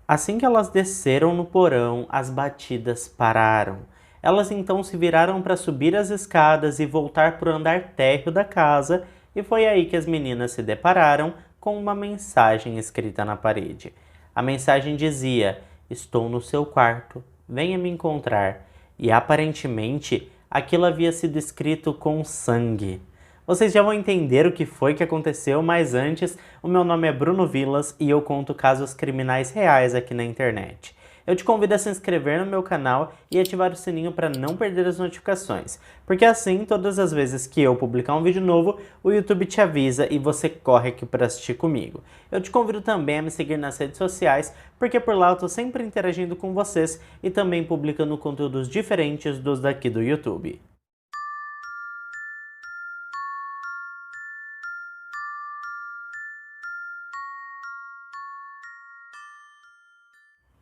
Assim que elas desceram no porão, as batidas pararam. Elas então se viraram para subir as escadas e voltar para o andar térreo da casa, e foi aí que as meninas se depararam com uma mensagem escrita na parede. A mensagem dizia: "Estou no seu quarto, venha me encontrar." E aparentemente aquilo havia sido escrito com sangue. Vocês já vão entender o que foi que aconteceu, mas antes, o meu nome é Bruno Vilas e eu conto casos criminais reais aqui na internet. Eu te convido a se inscrever no meu canal e ativar o sininho para não perder as notificações, porque assim, todas as vezes que eu publicar um vídeo novo, o YouTube te avisa e você corre aqui para assistir comigo. Eu te convido também a me seguir nas redes sociais, porque por lá eu tô sempre interagindo com vocês e também publicando conteúdos diferentes dos daqui do YouTube.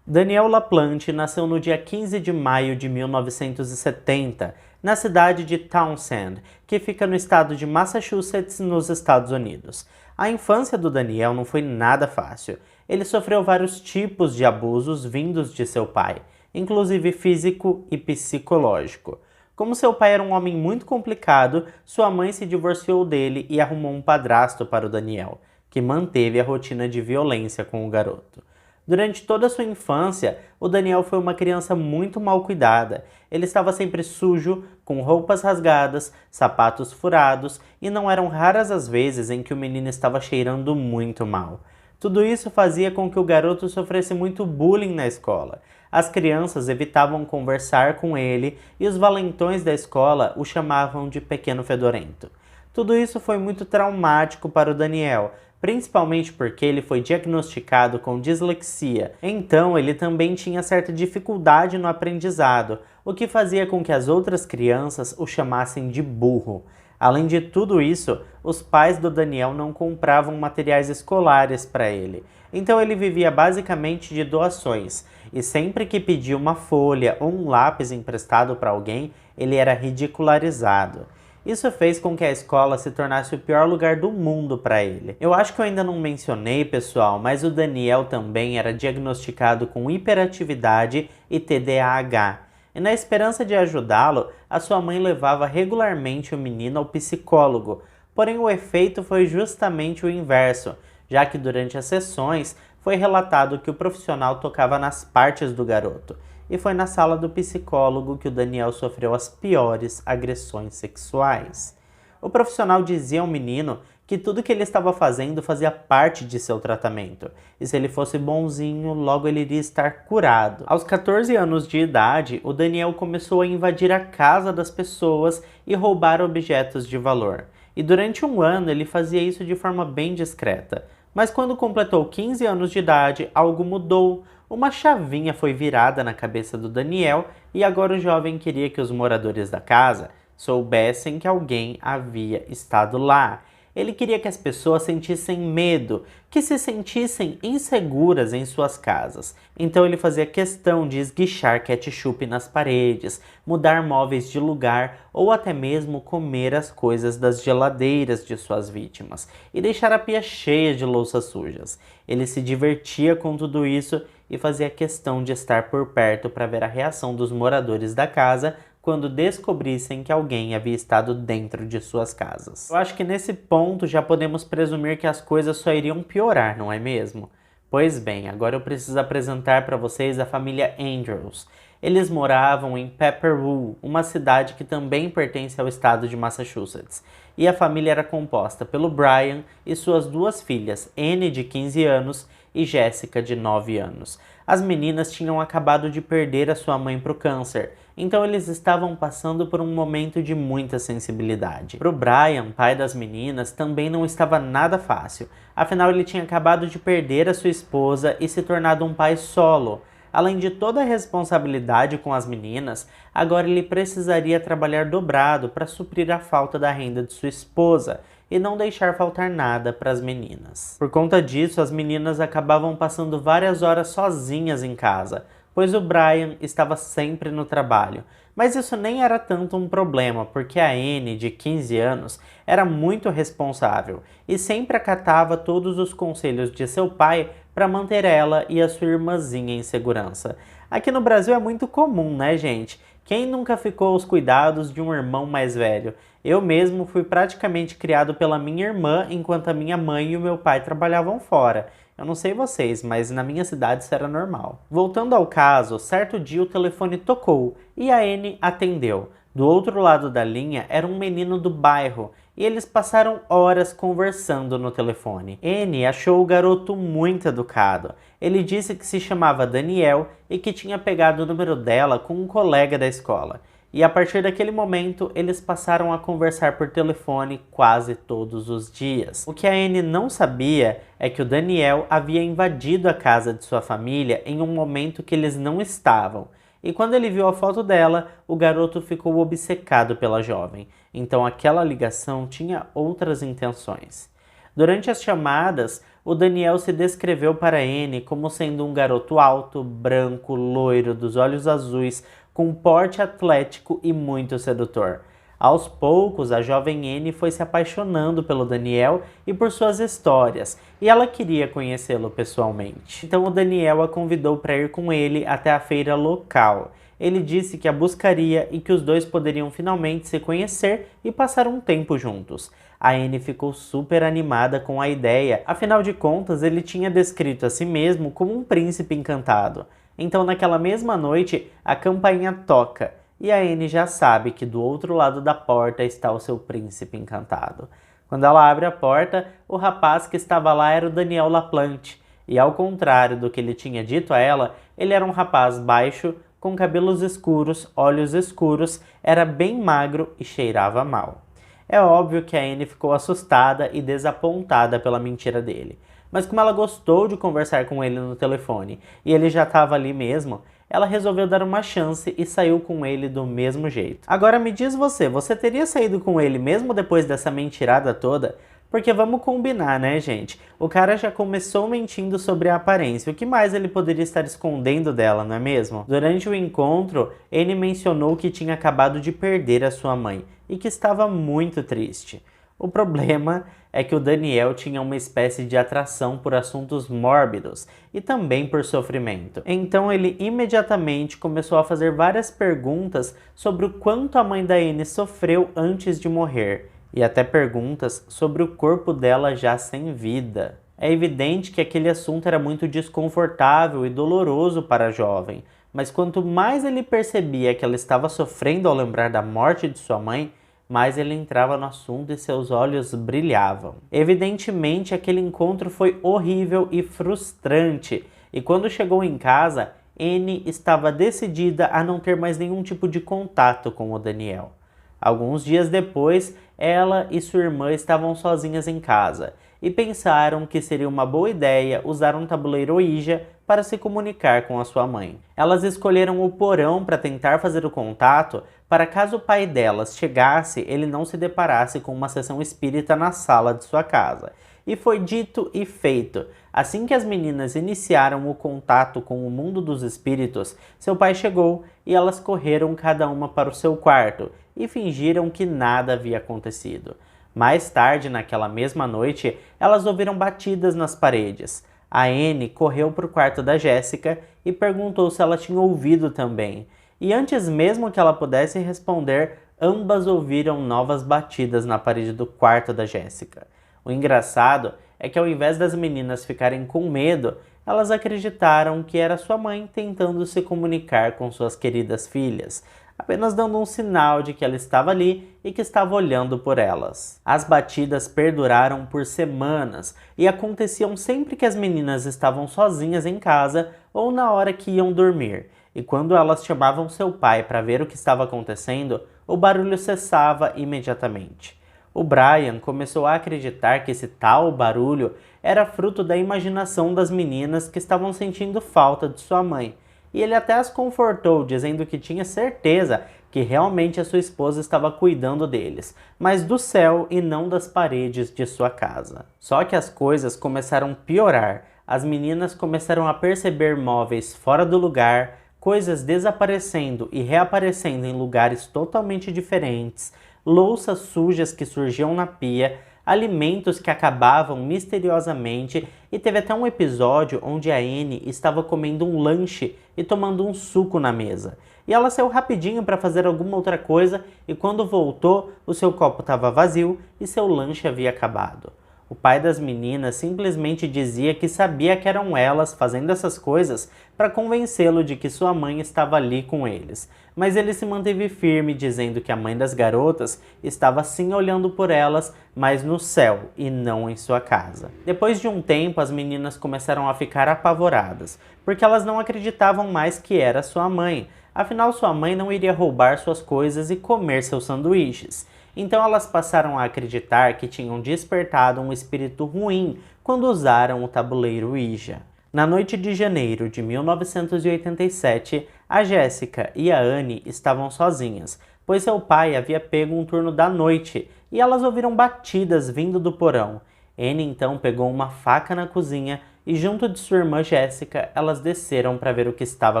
Daniel LaPlante nasceu no dia 15 de maio de 1970, na cidade de Townsend, que fica no estado de Massachusetts, nos Estados Unidos. A infância do Daniel não foi nada fácil. Ele sofreu vários tipos de abusos vindos de seu pai, inclusive físico e psicológico. Como seu pai era um homem muito complicado, sua mãe se divorciou dele e arrumou um padrasto para o Daniel, que manteve a rotina de violência com o garoto. Durante toda a sua infância, o Daniel foi uma criança muito mal cuidada. Ele estava sempre sujo, com roupas rasgadas, sapatos furados e não eram raras as vezes em que o menino estava cheirando muito mal. Tudo isso fazia com que o garoto sofresse muito bullying na escola. As crianças evitavam conversar com ele e os valentões da escola o chamavam de pequeno fedorento. Tudo isso foi muito traumático para o Daniel, principalmente porque ele foi diagnosticado com dislexia, então ele também tinha certa dificuldade no aprendizado, o que fazia com que as outras crianças o chamassem de burro. Além de tudo isso, os pais do Daniel não compravam materiais escolares para ele, então ele vivia basicamente de doações, e sempre que pedia uma folha ou um lápis emprestado para alguém, ele era ridicularizado. Isso fez com que a escola se tornasse o pior lugar do mundo para ele. Eu acho que eu ainda não mencionei, pessoal, mas o Daniel também era diagnosticado com hiperatividade e TDAH. E na esperança de ajudá-lo, a sua mãe levava regularmente o menino ao psicólogo. Porém, o efeito foi justamente o inverso, já que durante as sessões foi relatado que o profissional tocava nas partes do garoto. E foi na sala do psicólogo que o Daniel sofreu as piores agressões sexuais. O profissional dizia ao menino que tudo que ele estava fazendo fazia parte de seu tratamento, e se ele fosse bonzinho, logo ele iria estar curado. Aos 14 anos de idade, o Daniel começou a invadir a casa das pessoas e roubar objetos de valor. E durante um ano ele fazia isso de forma bem discreta. Mas quando completou 15 anos de idade, algo mudou. Uma chavinha foi virada na cabeça do Daniel e agora o jovem queria que os moradores da casa soubessem que alguém havia estado lá. Ele queria que as pessoas sentissem medo, que se sentissem inseguras em suas casas. Então ele fazia questão de esguichar ketchup nas paredes, mudar móveis de lugar ou até mesmo comer as coisas das geladeiras de suas vítimas e deixar a pia cheia de louças sujas. Ele se divertia com tudo isso e fazia questão de estar por perto para ver a reação dos moradores da casa quando descobrissem que alguém havia estado dentro de suas casas. Eu acho que nesse ponto já podemos presumir que as coisas só iriam piorar, não é mesmo? Pois bem, agora eu preciso apresentar para vocês a família Andrews. Eles moravam em Pepperwood, uma cidade que também pertence ao estado de Massachusetts. E a família era composta pelo Brian e suas duas filhas, Anne, de 15 anos, e Jéssica, de 9 anos. As meninas tinham acabado de perder a sua mãe para o câncer, então eles estavam passando por um momento de muita sensibilidade. Para o Brian, pai das meninas, também não estava nada fácil, afinal ele tinha acabado de perder a sua esposa e se tornado um pai solo. Além de toda a responsabilidade com as meninas, agora ele precisaria trabalhar dobrado para suprir a falta da renda de sua esposa e não deixar faltar nada para as meninas. Por conta disso, as meninas acabavam passando várias horas sozinhas em casa, pois o Brian estava sempre no trabalho. Mas isso nem era tanto um problema, porque a Anne, de 15 anos, era muito responsável e sempre acatava todos os conselhos de seu pai para manter ela e a sua irmãzinha em segurança. Aqui no Brasil é muito comum, né, gente? Quem nunca ficou aos cuidados de um irmão mais velho? Eu mesmo fui praticamente criado pela minha irmã enquanto a minha mãe e o meu pai trabalhavam fora. Eu não sei vocês, mas na minha cidade isso era normal. Voltando ao caso, certo dia o telefone tocou e a Anne atendeu. Do outro lado da linha era um menino do bairro e eles passaram horas conversando no telefone. Anne achou o garoto muito educado. Ele disse que se chamava Daniel e que tinha pegado o número dela com um colega da escola. E a partir daquele momento, eles passaram a conversar por telefone quase todos os dias. O que a Anne não sabia é que o Daniel havia invadido a casa de sua família em um momento que eles não estavam. E quando ele viu a foto dela, o garoto ficou obcecado pela jovem. Então aquela ligação tinha outras intenções. Durante as chamadas, o Daniel se descreveu para Anne como sendo um garoto alto, branco, loiro, dos olhos azuis, com um porte atlético e muito sedutor. Aos poucos, a jovem Anne foi se apaixonando pelo Daniel e por suas histórias, e ela queria conhecê-lo pessoalmente. Então o Daniel a convidou para ir com ele até a feira local. Ele disse que a buscaria e que os dois poderiam finalmente se conhecer e passar um tempo juntos. A Anne ficou super animada com a ideia, afinal de contas ele tinha descrito a si mesmo como um príncipe encantado. Então naquela mesma noite a campainha toca e a Anne já sabe que do outro lado da porta está o seu príncipe encantado. Quando ela abre a porta, o rapaz que estava lá era o Daniel LaPlante e ao contrário do que ele tinha dito a ela, ele era um rapaz baixo, com cabelos escuros, olhos escuros, era bem magro e cheirava mal. É óbvio que a Anne ficou assustada e desapontada pela mentira dele. Mas como ela gostou de conversar com ele no telefone e ele já estava ali mesmo, ela resolveu dar uma chance e saiu com ele do mesmo jeito. Agora me diz você teria saído com ele mesmo depois dessa mentirada toda? Porque vamos combinar, né, gente? O cara já começou mentindo sobre a aparência. O que mais ele poderia estar escondendo dela, não é mesmo? Durante o encontro, Anne mencionou que tinha acabado de perder a sua mãe e que estava muito triste. O problema é que o Daniel tinha uma espécie de atração por assuntos mórbidos e também por sofrimento. Então ele imediatamente começou a fazer várias perguntas sobre o quanto a mãe da Anne sofreu antes de morrer. E até perguntas sobre o corpo dela já sem vida. É evidente que aquele assunto era muito desconfortável e doloroso para a jovem, mas quanto mais ele percebia que ela estava sofrendo ao lembrar da morte de sua mãe, mais ele entrava no assunto e seus olhos brilhavam. Evidentemente, aquele encontro foi horrível e frustrante, e quando chegou em casa, Anne estava decidida a não ter mais nenhum tipo de contato com o Daniel. Alguns dias depois, ela e sua irmã estavam sozinhas em casa e pensaram que seria uma boa ideia usar um tabuleiro Ouija para se comunicar com a sua mãe. Elas escolheram o porão para tentar fazer o contato para caso o pai delas chegasse, ele não se deparasse com uma sessão espírita na sala de sua casa. E foi dito e feito. Assim que as meninas iniciaram o contato com o mundo dos espíritos, seu pai chegou e elas correram cada uma para o seu quarto e fingiram que nada havia acontecido. Mais tarde, naquela mesma noite, elas ouviram batidas nas paredes. A Anne correu para o quarto da Jéssica e perguntou se ela tinha ouvido também. E antes mesmo que ela pudesse responder, ambas ouviram novas batidas na parede do quarto da Jéssica. O engraçado é que ao invés das meninas ficarem com medo, elas acreditaram que era sua mãe tentando se comunicar com suas queridas filhas, apenas dando um sinal de que ela estava ali e que estava olhando por elas. As batidas perduraram por semanas e aconteciam sempre que as meninas estavam sozinhas em casa ou na hora que iam dormir. E quando elas chamavam seu pai para ver o que estava acontecendo, o barulho cessava imediatamente. O Brian começou a acreditar que esse tal barulho era fruto da imaginação das meninas que estavam sentindo falta de sua mãe. E ele até as confortou, dizendo que tinha certeza que realmente a sua esposa estava cuidando deles, mas do céu e não das paredes de sua casa. Só que as coisas começaram a piorar. As meninas começaram a perceber móveis fora do lugar, coisas desaparecendo e reaparecendo em lugares totalmente diferentes, louças sujas que surgiam na pia, alimentos que acabavam misteriosamente, e teve até um episódio onde a Anne estava comendo um lanche e tomando um suco na mesa. E ela saiu rapidinho para fazer alguma outra coisa e quando voltou, o seu copo estava vazio e seu lanche havia acabado. O pai das meninas simplesmente dizia que sabia que eram elas fazendo essas coisas para convencê-lo de que sua mãe estava ali com eles. Mas ele se manteve firme, dizendo que a mãe das garotas estava sim olhando por elas, mas no céu e não em sua casa. Depois de um tempo, as meninas começaram a ficar apavoradas, porque elas não acreditavam mais que era sua mãe. Afinal, sua mãe não iria roubar suas coisas e comer seus sanduíches. Então elas passaram a acreditar que tinham despertado um espírito ruim quando usaram o tabuleiro Ouija. Na noite de janeiro de 1987, a Jessica e a Anne estavam sozinhas, pois seu pai havia pego um turno da noite e elas ouviram batidas vindo do porão. Anne então pegou uma faca na cozinha e junto de sua irmã Jessica, elas desceram para ver o que estava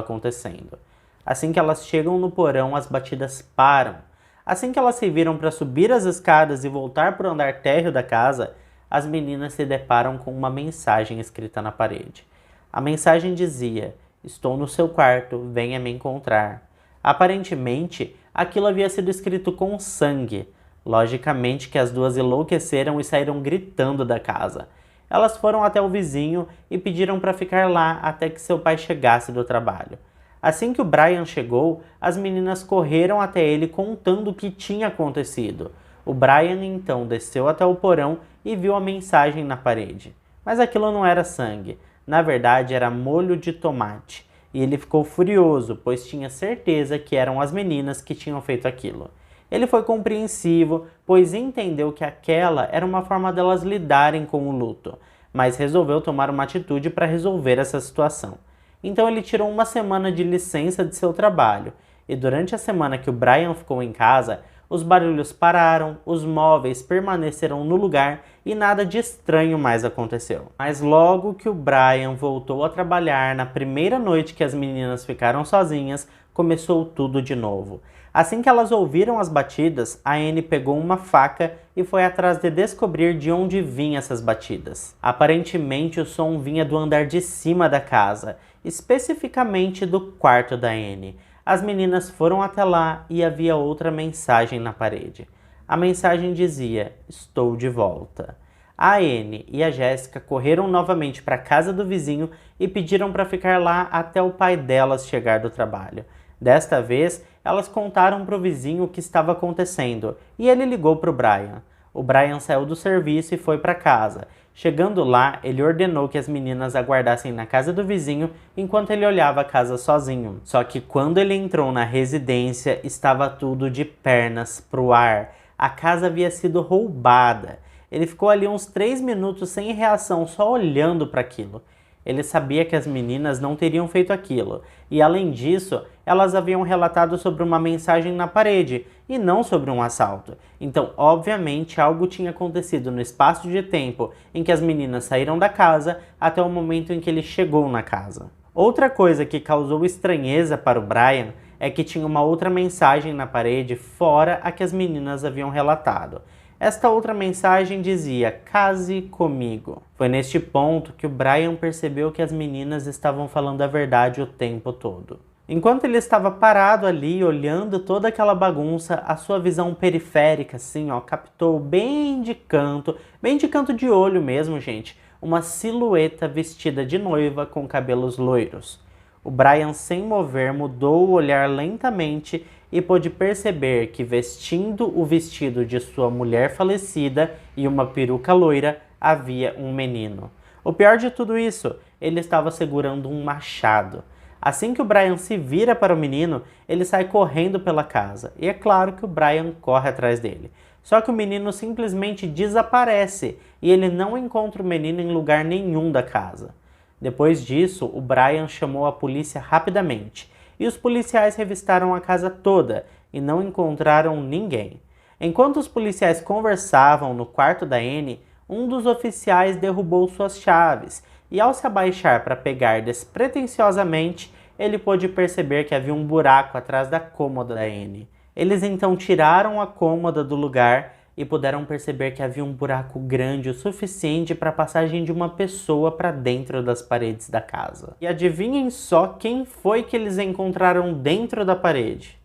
acontecendo. Assim que elas chegam no porão, as batidas param. Assim que elas se viram para subir as escadas e voltar para o andar térreo da casa, as meninas se deparam com uma mensagem escrita na parede. A mensagem dizia: "Estou no seu quarto, venha me encontrar." Aparentemente, aquilo havia sido escrito com sangue. Logicamente que as duas enlouqueceram e saíram gritando da casa. Elas foram até o vizinho e pediram para ficar lá até que seu pai chegasse do trabalho. Assim que o Brian chegou, as meninas correram até ele contando o que tinha acontecido. O Brian então desceu até o porão e viu a mensagem na parede. Mas aquilo não era sangue, na verdade era molho de tomate. E ele ficou furioso, pois tinha certeza que eram as meninas que tinham feito aquilo. Ele foi compreensivo, pois entendeu que aquela era uma forma delas lidarem com o luto, mas resolveu tomar uma atitude para resolver essa situação. Então ele tirou uma semana de licença de seu trabalho, e durante a semana que o Brian ficou em casa, os barulhos pararam, os móveis permaneceram no lugar e nada de estranho mais aconteceu. Mas logo que o Brian voltou a trabalhar na primeira noite que as meninas ficaram sozinhas, começou tudo de novo. Assim que elas ouviram as batidas, a Anne pegou uma faca e foi atrás de descobrir de onde vinham essas batidas. Aparentemente o som vinha do andar de cima da casa, especificamente do quarto da Anne. As meninas foram até lá e havia outra mensagem na parede. A mensagem dizia: "Estou de volta." A Anne e a Jessica correram novamente para a casa do vizinho e pediram para ficar lá até o pai delas chegar do trabalho. Desta vez, elas contaram para o vizinho o que estava acontecendo e ele ligou para o Brian. O Brian saiu do serviço e foi para casa. Chegando lá, ele ordenou que as meninas aguardassem na casa do vizinho enquanto ele olhava a casa sozinho. Só que quando ele entrou na residência, estava tudo de pernas pro ar. A casa havia sido roubada. Ele ficou ali uns 3 minutos sem reação, só olhando para aquilo. Ele sabia que as meninas não teriam feito aquilo, e além disso, elas haviam relatado sobre uma mensagem na parede, e não sobre um assalto. Então, obviamente, algo tinha acontecido no espaço de tempo em que as meninas saíram da casa até o momento em que ele chegou na casa. Outra coisa que causou estranheza para o Brian é que tinha uma outra mensagem na parede fora a que as meninas haviam relatado. Esta outra mensagem dizia: "Case comigo." Foi neste ponto que o Brian percebeu que as meninas estavam falando a verdade o tempo todo. Enquanto ele estava parado ali, olhando toda aquela bagunça, a sua visão periférica, assim, captou bem de canto de olho mesmo, gente, uma silhueta vestida de noiva com cabelos loiros. O Brian, sem mover, mudou o olhar lentamente e pôde perceber que, vestindo o vestido de sua mulher falecida e uma peruca loira, havia um menino. O pior de tudo isso, ele estava segurando um machado. Assim que o Brian se vira para o menino, ele sai correndo pela casa. E é claro que o Brian corre atrás dele. Só que o menino simplesmente desaparece e ele não encontra o menino em lugar nenhum da casa. Depois disso, o Brian chamou a polícia rapidamente. E os policiais revistaram a casa toda e não encontraram ninguém. Enquanto os policiais conversavam no quarto da Anne, um dos oficiais derrubou suas chaves e, ao se abaixar para pegar despretensiosamente, ele pôde perceber que havia um buraco atrás da cômoda da Anne. Eles então tiraram a cômoda do lugar e puderam perceber que havia um buraco grande o suficiente para a passagem de uma pessoa para dentro das paredes da casa. E adivinhem só quem foi que eles encontraram dentro da parede?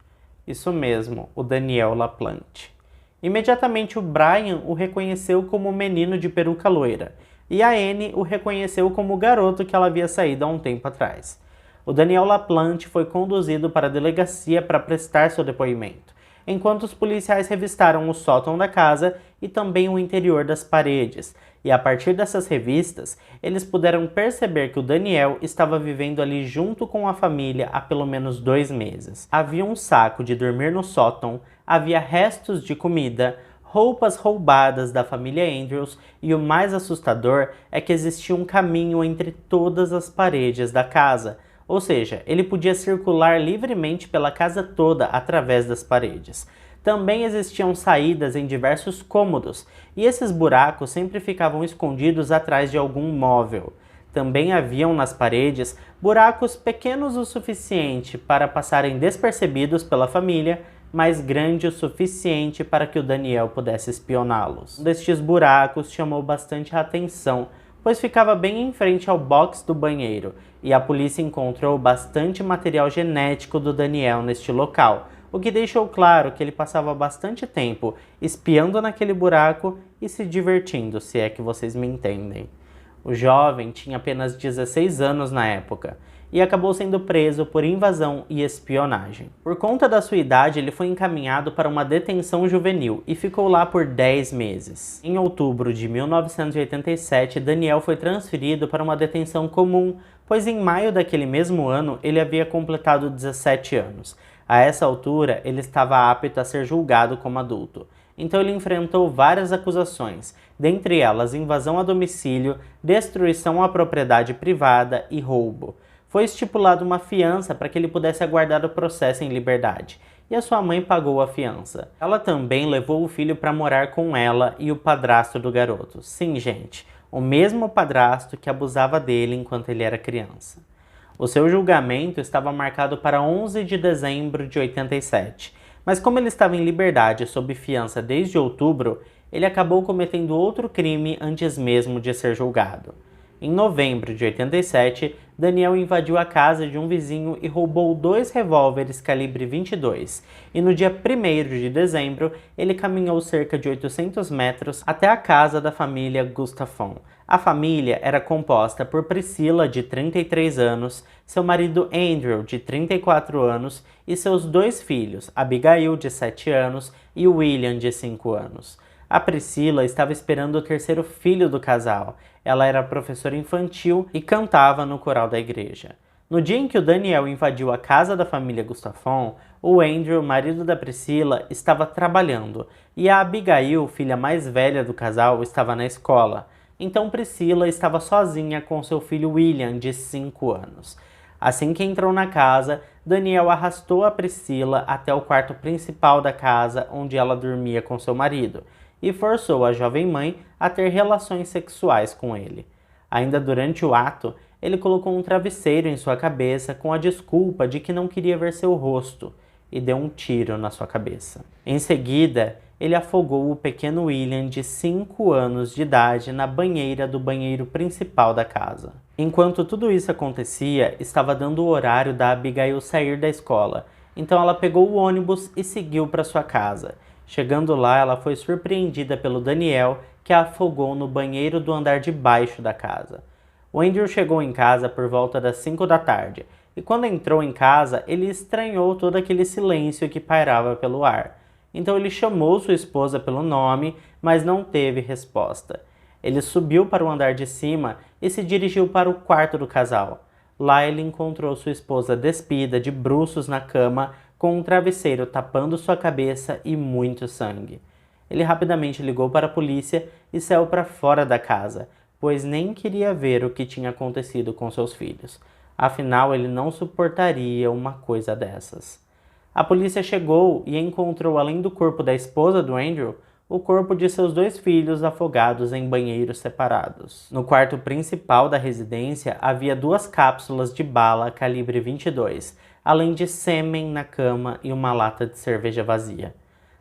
Isso mesmo, o Daniel LaPlante. Imediatamente o Brian o reconheceu como o menino de peruca loira, e a Anne o reconheceu como o garoto que ela havia saído há um tempo atrás. O Daniel LaPlante foi conduzido para a delegacia para prestar seu depoimento, enquanto os policiais revistaram o sótão da casa e também o interior das paredes, e a partir dessas revistas, eles puderam perceber que o Daniel estava vivendo ali junto com a família há pelo menos 2 meses. Havia um saco de dormir no sótão, havia restos de comida, roupas roubadas da família Andrews e o mais assustador é que existia um caminho entre todas as paredes da casa, ou seja, ele podia circular livremente pela casa toda através das paredes. Também existiam saídas em diversos cômodos, e esses buracos sempre ficavam escondidos atrás de algum móvel. Também haviam nas paredes buracos pequenos o suficiente para passarem despercebidos pela família, mas grande o suficiente para que o Daniel pudesse espioná-los. Um destes buracos chamou bastante a atenção, pois ficava bem em frente ao box do banheiro, e a polícia encontrou bastante material genético do Daniel neste local, o que deixou claro que ele passava bastante tempo espiando naquele buraco e se divertindo, se é que vocês me entendem. O jovem tinha apenas 16 anos na época, e acabou sendo preso por invasão e espionagem. Por conta da sua idade, ele foi encaminhado para uma detenção juvenil e ficou lá por 10 meses. Em outubro de 1987, Daniel foi transferido para uma detenção comum, pois em maio daquele mesmo ano ele havia completado 17 anos. A essa altura, ele estava apto a ser julgado como adulto. Então ele enfrentou várias acusações, dentre elas invasão a domicílio, destruição à propriedade privada e roubo. Foi estipulada uma fiança para que ele pudesse aguardar o processo em liberdade, e a sua mãe pagou a fiança. Ela também levou o filho para morar com ela e o padrasto do garoto. Sim, gente, o mesmo padrasto que abusava dele enquanto ele era criança. O seu julgamento estava marcado para 11 de dezembro de 87, mas como ele estava em liberdade sob fiança desde outubro, ele acabou cometendo outro crime antes mesmo de ser julgado. Em novembro de 87, Daniel invadiu a casa de um vizinho e roubou 2 revólveres calibre 22, e no dia 1º de dezembro, ele caminhou cerca de 800 metros até a casa da família Gustafson. A família era composta por Priscila, de 33 anos, seu marido Andrew, de 34 anos, e seus 2 filhos, Abigail, de 7 anos, e William, de 5 anos. A Priscila estava esperando o 3º filho do casal. Ela era professora infantil e cantava no coral da igreja. No dia em que o Daniel invadiu a casa da família Gustafson, o Andrew, marido da Priscila, estava trabalhando e a Abigail, filha mais velha do casal, estava na escola. Então Priscila estava sozinha com seu filho William, de 5 anos. Assim que entrou na casa, Daniel arrastou a Priscila até o quarto principal da casa, onde ela dormia com seu marido, e forçou a jovem mãe a ter relações sexuais com ele. Ainda durante o ato, ele colocou um travesseiro em sua cabeça com a desculpa de que não queria ver seu rosto e deu um tiro na sua cabeça. Em seguida, ele afogou o pequeno William, de 5 anos de idade, na banheira do banheiro principal da casa. Enquanto tudo isso acontecia, estava dando o horário da Abigail sair da escola, então ela pegou o ônibus e seguiu para sua casa. Chegando lá, ela foi surpreendida pelo Daniel, que a afogou no banheiro do andar de baixo da casa. O Andrew chegou em casa por volta das 5 da tarde, e quando entrou em casa, ele estranhou todo aquele silêncio que pairava pelo ar. Então ele chamou sua esposa pelo nome, mas não teve resposta. Ele subiu para o andar de cima e se dirigiu para o quarto do casal. Lá ele encontrou sua esposa despida de bruços na cama, com um travesseiro tapando sua cabeça e muito sangue. Ele rapidamente ligou para a polícia e saiu para fora da casa, pois nem queria ver o que tinha acontecido com seus filhos. Afinal, ele não suportaria uma coisa dessas. A polícia chegou e encontrou, além do corpo da esposa do Andrew, o corpo de seus 2 filhos afogados em banheiros separados. No quarto principal da residência havia 2 cápsulas de bala calibre 22, além de sêmen na cama e uma lata de cerveja vazia.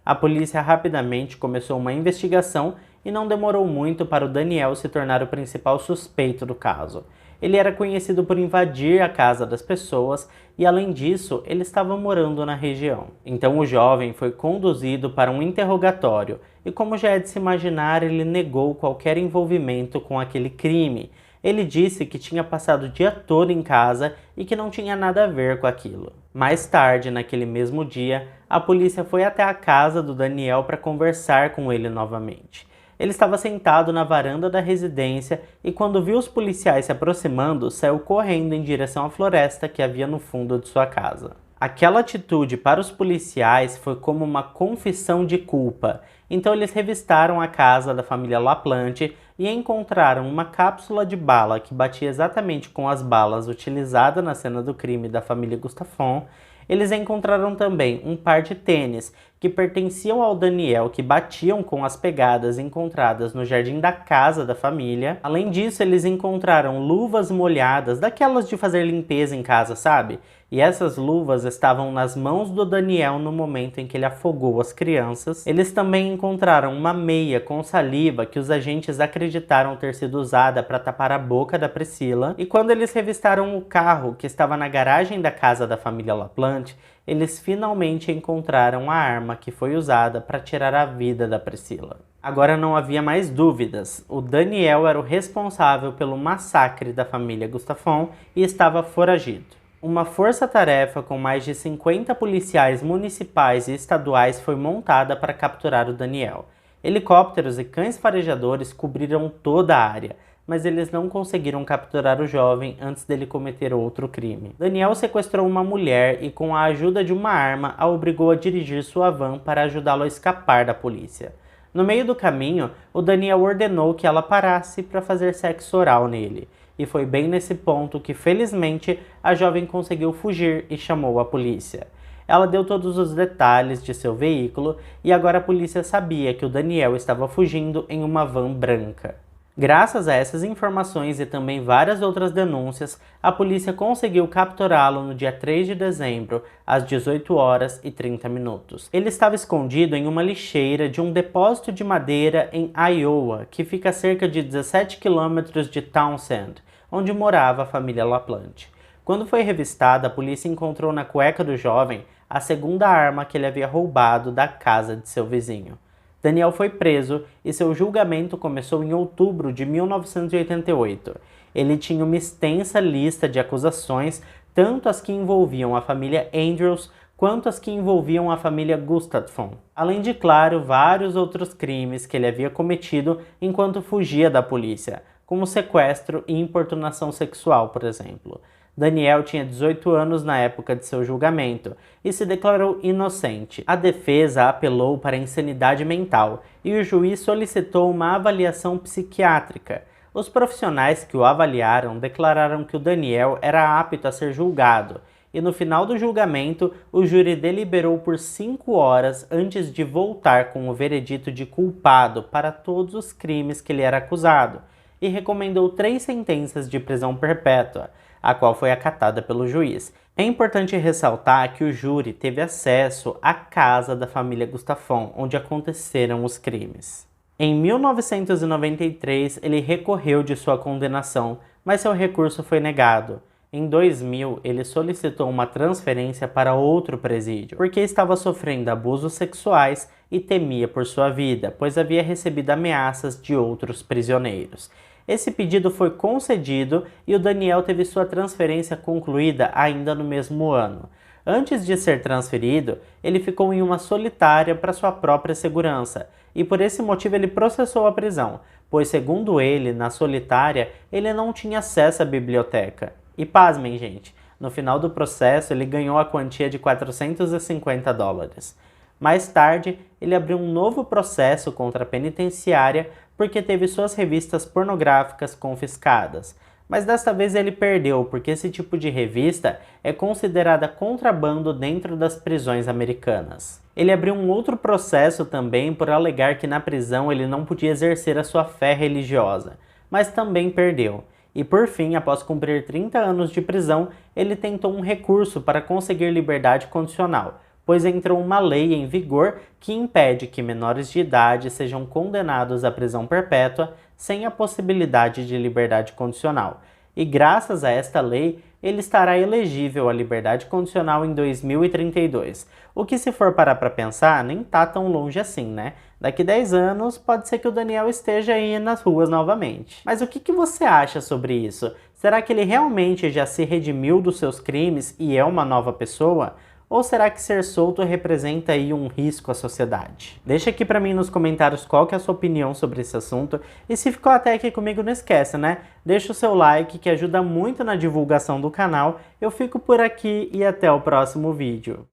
A polícia rapidamente começou uma investigação e não demorou muito para o Daniel se tornar o principal suspeito do caso. Ele era conhecido por invadir a casa das pessoas e, além disso, ele estava morando na região. Então o jovem foi conduzido para um interrogatório e, como já é de se imaginar, ele negou qualquer envolvimento com aquele crime. Ele disse que tinha passado o dia todo em casa e que não tinha nada a ver com aquilo. Mais tarde, naquele mesmo dia, a polícia foi até a casa do Daniel para conversar com ele novamente. Ele estava sentado na varanda da residência e, quando viu os policiais se aproximando, saiu correndo em direção à floresta que havia no fundo de sua casa. Aquela atitude para os policiais foi como uma confissão de culpa. Então eles revistaram a casa da família LaPlante e encontraram uma cápsula de bala que batia exatamente com as balas utilizadas na cena do crime da família Gustafson. Eles encontraram também um par de tênis que pertenciam ao Daniel, que batiam com as pegadas encontradas no jardim da casa da família. Além disso, eles encontraram luvas molhadas, daquelas de fazer limpeza em casa, sabe? E essas luvas estavam nas mãos do Daniel no momento em que ele afogou as crianças. Eles também encontraram uma meia com saliva que os agentes acreditaram ter sido usada para tapar a boca da Priscila. E quando eles revistaram o carro que estava na garagem da casa da família LaPlante, eles finalmente encontraram a arma que foi usada para tirar a vida da Priscila. Agora não havia mais dúvidas. O Daniel era o responsável pelo massacre da família Gustafson e estava foragido. Uma força-tarefa com mais de 50 policiais municipais e estaduais foi montada para capturar o Daniel. Helicópteros e cães farejadores cobriram toda a área, mas eles não conseguiram capturar o jovem antes dele cometer outro crime. Daniel sequestrou uma mulher e, com a ajuda de uma arma, a obrigou a dirigir sua van para ajudá-lo a escapar da polícia. No meio do caminho, o Daniel ordenou que ela parasse para fazer sexo oral nele. E foi bem nesse ponto que, felizmente, a jovem conseguiu fugir e chamou a polícia. Ela deu todos os detalhes de seu veículo e agora a polícia sabia que o Daniel estava fugindo em uma van branca. Graças a essas informações e também várias outras denúncias, a polícia conseguiu capturá-lo no dia 3 de dezembro, às 18h30. Ele estava escondido em uma lixeira de um depósito de madeira em Iowa, que fica a cerca de 17 quilômetros de Townsend, onde morava a família LaPlante. Quando foi revistada, a polícia encontrou na cueca do jovem a segunda arma que ele havia roubado da casa de seu vizinho. Daniel foi preso e seu julgamento começou em outubro de 1988. Ele tinha uma extensa lista de acusações, tanto as que envolviam a família Andrews quanto as que envolviam a família Gustafson. Além de, claro, vários outros crimes que ele havia cometido enquanto fugia da polícia, como sequestro e importunação sexual, por exemplo. Daniel tinha 18 anos na época de seu julgamento e se declarou inocente. A defesa apelou para insanidade mental e o juiz solicitou uma avaliação psiquiátrica. Os profissionais que o avaliaram declararam que o Daniel era apto a ser julgado e no final do julgamento o júri deliberou por 5 horas antes de voltar com o veredito de culpado para todos os crimes que ele era acusado e recomendou 3 sentenças de prisão perpétua, a qual foi acatada pelo juiz. É importante ressaltar que o júri teve acesso à casa da família Gustafson, onde aconteceram os crimes. Em 1993, ele recorreu de sua condenação, mas seu recurso foi negado. Em 2000, ele solicitou uma transferência para outro presídio, porque estava sofrendo abusos sexuais e temia por sua vida, pois havia recebido ameaças de outros prisioneiros. Esse pedido foi concedido e o Daniel teve sua transferência concluída ainda no mesmo ano. Antes de ser transferido, ele ficou em uma solitária para sua própria segurança, e por esse motivo ele processou a prisão, pois, segundo ele, na solitária, ele não tinha acesso à biblioteca. E pasmem, gente, no final do processo ele ganhou a quantia de $450. Mais tarde, ele abriu um novo processo contra a penitenciária porque teve suas revistas pornográficas confiscadas. Mas desta vez ele perdeu, porque esse tipo de revista é considerada contrabando dentro das prisões americanas. Ele abriu um outro processo também por alegar que na prisão ele não podia exercer a sua fé religiosa, mas também perdeu. E por fim, após cumprir 30 anos de prisão, ele tentou um recurso para conseguir liberdade condicional, pois entrou uma lei em vigor que impede que menores de idade sejam condenados à prisão perpétua sem a possibilidade de liberdade condicional. E graças a esta lei, ele estará elegível à liberdade condicional em 2032. O que, se for parar para pensar, nem tá tão longe assim, né? Daqui 10 anos, pode ser que o Daniel esteja aí nas ruas novamente. Mas o que você acha sobre isso? Será que ele realmente já se redimiu dos seus crimes e é uma nova pessoa? Ou será que ser solto representa aí um risco à sociedade? Deixa aqui pra mim nos comentários qual que é a sua opinião sobre esse assunto. E se ficou até aqui comigo, não esquece, né? Deixa o seu like que ajuda muito na divulgação do canal. Eu fico por aqui e até o próximo vídeo.